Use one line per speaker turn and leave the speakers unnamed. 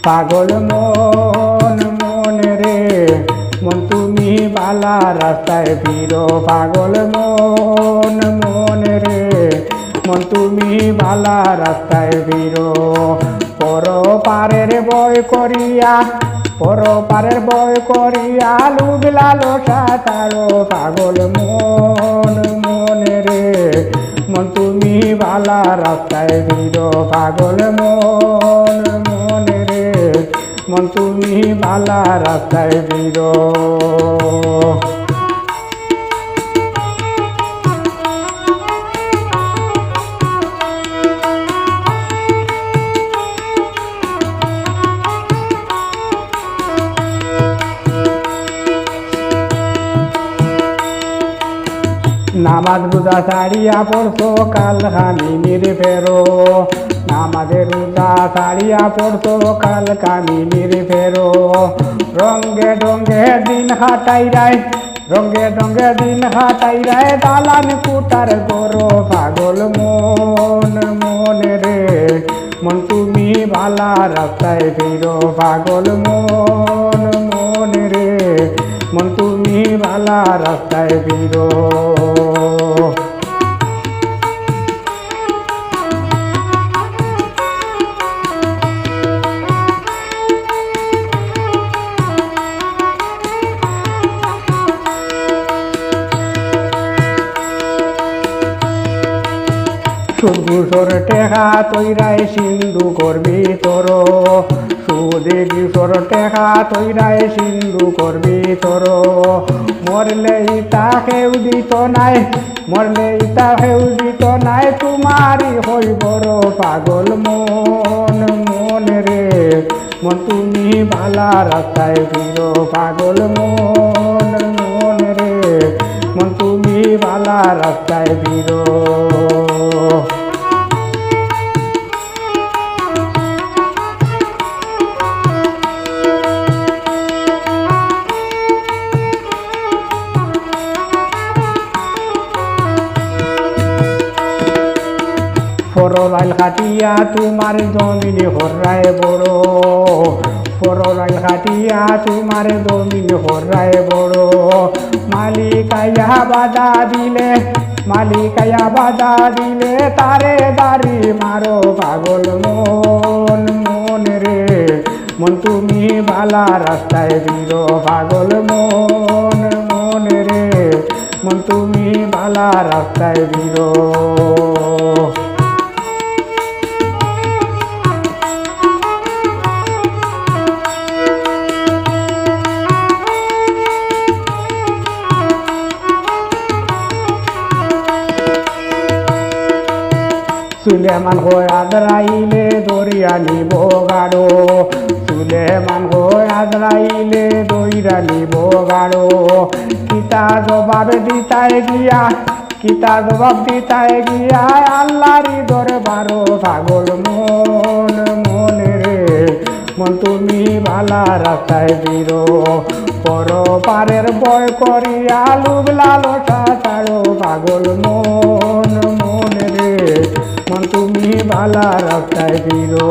পাগল মন মন রে মন তুমি বালা রাস্তায় ফিরো পাগল মন মন রে মন তুমি বালা রাস্তায় ফিরো পর পারের বয় করিয়া পর পারের বয় করিয়া লুবিলা লোসা তারো পাগল মন মন রে মন তুমি বালা রাস্তায় ফিরো পাগল মন মন রে মন তুমি বালা রাস্তায় ফিরো নামাজ রোজা ছাড়িয়া পড়ছো কাল কামিনীর ফেরো নামাজের রোজা ছাড়িয়া পড়ছো কাল কামিনীর ফেরো রঙ্গে ডঙ্গে দিন হাটাইরাই রঙ্গে ডঙ্গে দিন হাটাইরাই দালান কুটার গরো পাগল মন মন রে মন তুমি বালা রাস্তায় ফিরো পাগল মন মন রে মন তুমি বালা রাস্তায় ফিরো সুদঘুষর টেকা তৈরাই সিন্ধু করবি তোর সুদে ঘুষর টেকা তৈরাই সিন্ধু করবি তোর মরলে ইতা কেউ দিত নাই মরলে ইতা কেউ দিত নাই তোমারই হই বড় পাগল মন মন রে মন তুমি বালা রাস্তায় ফিরো পাগল মন মন রে মন তুমি বালা রাস্তায় ফিরো ফররাইল খাটিয়া তোমার জমিনে হরায় বড় ফররাইল খাটিয়া তোমার জমিনে হরায় বড় মালিকায়া বাধা দিলে মালিকায়া বাধা দিলে তারে দাড়ি মারো পাগল মন মন রে মন তুমি বালা রাস্তায় ফিরো পাগল মন মন রে মন তুমি বালা রাস্তায় ফিরো সুলেমান হয় আদরাইলে দরিয়া নিব গাড়ো সুলেমান হয় আদরাইলে দইরা নিব গাড়ো কিতা জবাব দিতায় গিয়া কিতা জবাব দিতায় গিয়া আল্লাহরি দরবারো পাগল মন মন রে মন তুমি বালা রাস্তায় ফিরো পর পারের বয় করিয়া লুবলা লোসা তারো পাগল মন মন রে মন তুমি বালা রাস্তায় ফিরো।